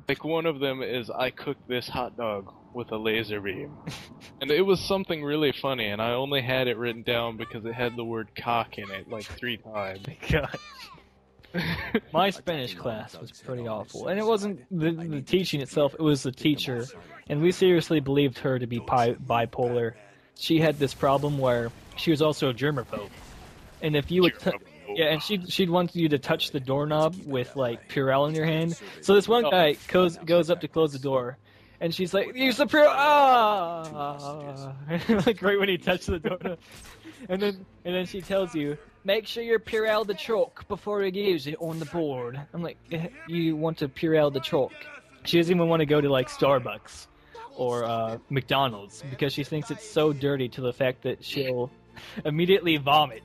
Like, one of them is, I cooked this hot dog with a laser beam. And it was something really funny, and I only had it written down because it had the word cock in it, like, 3 times. God. My Spanish class was pretty awful, and it wasn't the teaching itself, it was the teacher, and we seriously believed her to be bipolar. She had this problem where she was also a germaphobe, and if you would yeah, and she'd want you to touch the doorknob with like Purell in your hand. So this one guy goes up to close the door, and she's like, "Use the Purell!" Like right when he touched the doorknob, and then she tells you, "Make sure you Purell the chalk before you use it on the board." I'm like, "You want to Purell the chalk?" She doesn't even want to go to like Starbucks or McDonald's because she thinks it's so dirty to the fact that she'll immediately vomit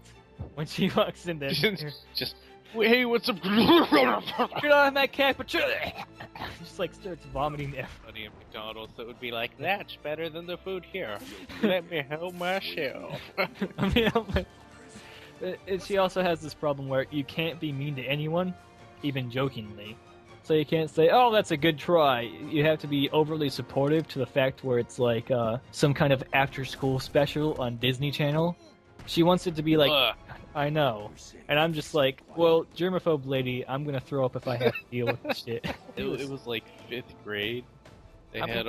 when she walks in there. Just, hey, what's up? Get out of my cappuccino! Just like starts vomiting there. Buddy at McDonald's that would be like, that's better than the food here. Let me help myself. And she also has this problem where you can't be mean to anyone, even jokingly. So you can't say, "Oh, that's a good try." You have to be overly supportive to the fact where it's like some kind of after-school special on Disney Channel. She wants it to be like, I know. And I'm just like, well, germaphobe lady, I'm gonna throw up if I have to deal with this shit. It was like 5th grade. They had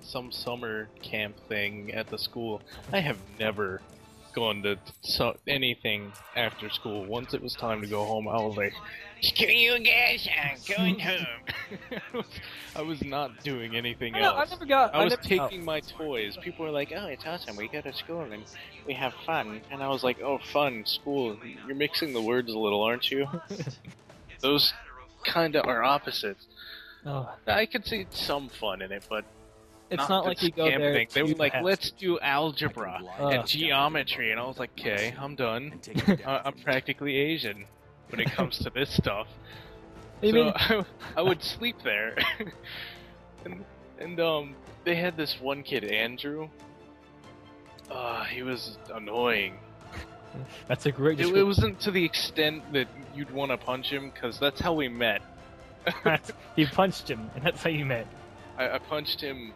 some summer camp thing at the school. I have never gone to anything after school. Once it was time to go home, I was like, "Screw you guys, I'm going home." I was not doing anything else. I was taking my toys. People were like, "Oh, it's awesome, we go to school and we have fun." And I was like, "Oh, fun, school. You're mixing the words a little, aren't you?" Those kinda are opposites. Oh. I could see some fun in it, but it's not like you go there. They were like, "Let's do algebra and geometry," and I was like, "Okay, I'm done. I'm practically Asian when it comes to this stuff." So I would sleep there, and they had this one kid, Andrew. He was annoying. That's a great. It wasn't to the extent that you'd want to punch him, because that's how we met. You punched him, and that's how you met. I punched him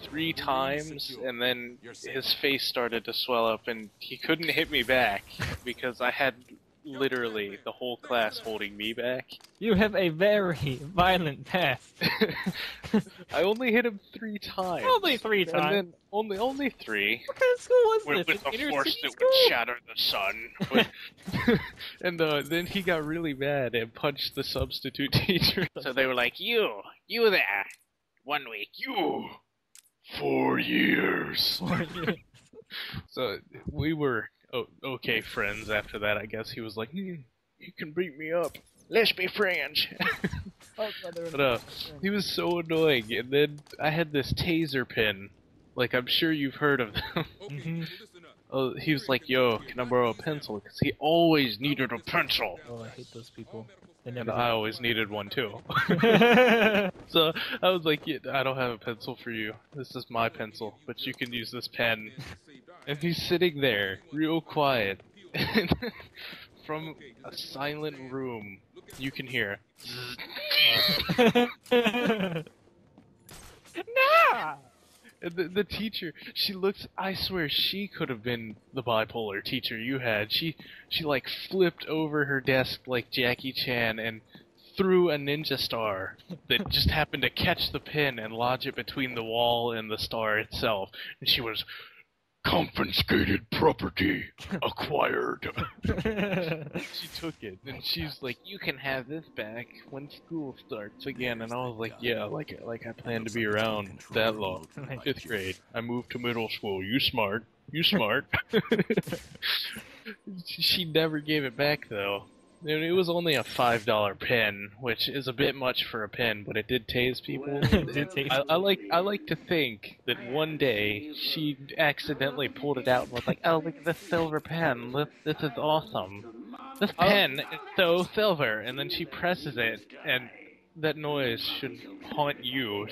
3 times, and then his face started to swell up, and he couldn't hit me back because I had literally the whole class holding me back. You have a very violent past. I only hit him 3 times. Only 3 times? And then only 3. What kind of school was this? With the force that would shatter the sun. And then he got really mad and punched the substitute teacher. So they were like, you there, 1 week, you, 4 years. 4 years. So we were okay friends after that, I guess. He was like, you can beat me up. Let's be friends. But he was so annoying. And then I had this taser pin. Like, I'm sure you've heard of them. He was like, "Yo, can I borrow a pencil?" Because he always needed a pencil. Oh, I hate those people. And I always needed one too. So I was like, "Yeah, I don't have a pencil for you. This is my pencil, but you can use this pen." And he's sitting there, real quiet. And from a silent room, you can hear. Nah! The teacher, she looks, I swear she could have been the bipolar teacher you had. She like flipped over her desk like Jackie Chan and threw a ninja star that just happened to catch the pin and lodge it between the wall and the star itself. And she was, "Confiscated property acquired." She took it, and she's like, "You can have this back when school starts again." And I was like, "Yeah, like I plan to be around that long." 5th grade, I moved to middle school. You smart. She never gave it back though. It was only a $5 pen, which is a bit much for a pen, but it did tase people. I like to think that one day she accidentally pulled it out and was like, "Oh, look at this silver pen. This is awesome. This pen is so silver." And then she presses it, and that noise should haunt you.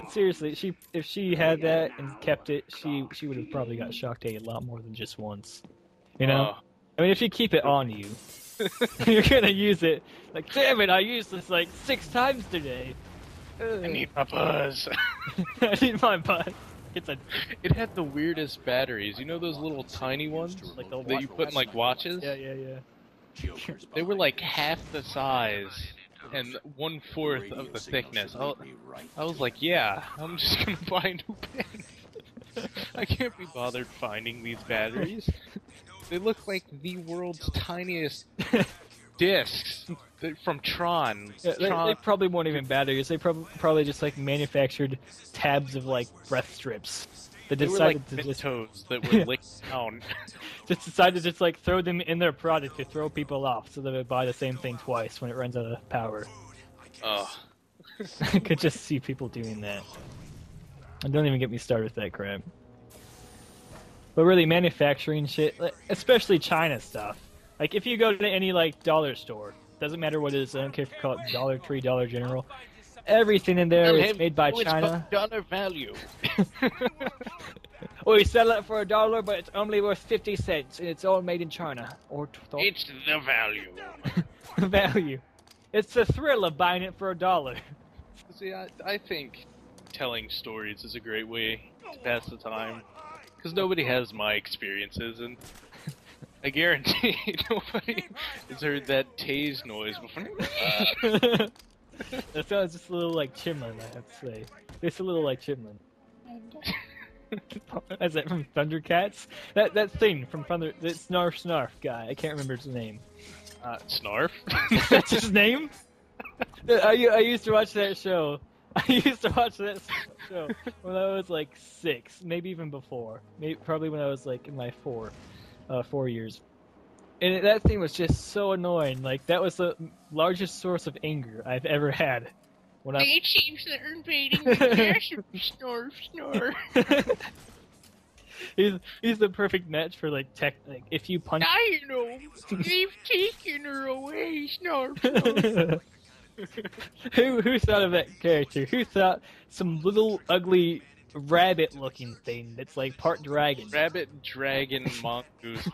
Seriously, if she had that and kept it, she would have probably got shocked a lot more than just once. You know? I mean, if you keep it on you, you're gonna use it. Like, damn it, I used this like 6 times today. I need my buzz. I need my buzz. It had the weirdest batteries. You know those little tiny ones Like the that you put in like watches? Yeah. They were like half the size and 1/4 of the thickness. I was like, yeah, I'm just gonna buy a new pen. I can't be bothered finding these batteries. They look like the world's tiniest discs from Tron. Yeah, they probably weren't even batteries. They probably just like manufactured tabs of like breath strips. They They were decided like to just Mentos that were licked down. just decided to just like throw them in their product to throw people off, so they would buy the same thing twice when it runs out of power. Ugh. I could just see people doing that. And don't even get me started with that crap. But really, manufacturing shit, especially China stuff. Like, if you go to any, like, dollar store, doesn't matter what it is, I don't care if you call it Dollar Tree, Dollar General, everything in there is made by China. Dollar value. We sell it for $1, but it's only worth 50 cents, and it's all made in China. Or It's the value. value. It's the thrill of buying it for $1. See, I think telling stories is a great way to pass the time. Because nobody has my experiences, and I guarantee nobody has heard that tase noise before. That sounds just a little like Chimlin, I have to say. It's a little like Chimlin. Is that from Thundercats? That thing from Thunder, that Snarf guy. I can't remember his name. Snarf? That's his name? I used to watch that show. I used to watch that show when I was like 6, maybe even before. Probably when I was like in my 4 years. And that thing was just so annoying. Like, that was the largest source of anger I've ever had. When It seems that they're invading the castle. Snarf. He's the perfect match for like if you punch. I know. They've taken her away, Snarf. Who thought of that character? Who thought some little ugly rabbit-looking thing that's like part dragon? Rabbit, dragon, mongoose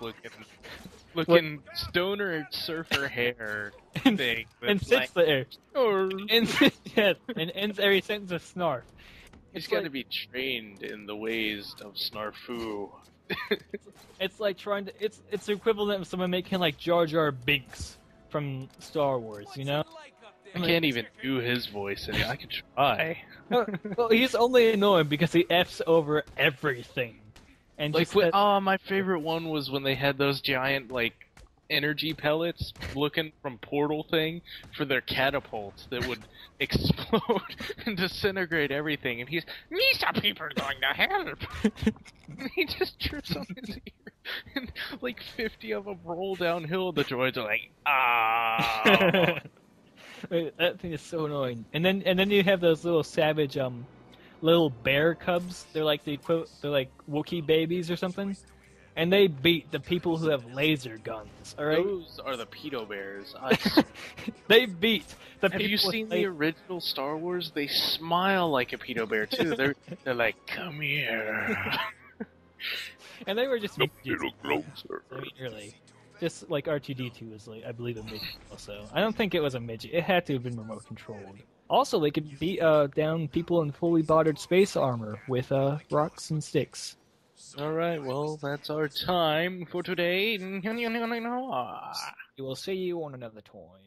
looking stoner surfer hair thing. And sits there. And ends every sentence with snarf. He's got to be trained in the ways of Snarfu. It's like trying to. It's the equivalent of someone making like Jar Jar Binks from Star Wars, you know? I can't even do his voice, and I can try. Well, he's only annoying because he F's over everything. And Like, my favorite one was when they had those giant, like, energy pellets looking from Portal thing for their catapults that would explode and disintegrate everything. And these are people going to help. And he just trips on his ear, and like 50 of them roll downhill. The droids are like, ah. Wait, that thing is so annoying. And then you have those little savage little bear cubs. They're like they're like Wookiee babies or something. And they beat the people who have laser guns. All right. Those are the pedo bears. They beat the people. Have you seen the original Star Wars? They smile like a pedo bear too. They're like, come here. And they were just little closer. I mean, really. Just like R2-D2 was, like, I believe, a midget also. I don't think it was a midget. It had to have been remote controlled. Also, they could beat down people in fully bodied space armor with rocks and sticks. Alright, well, that's our time for today. We will see you on another time.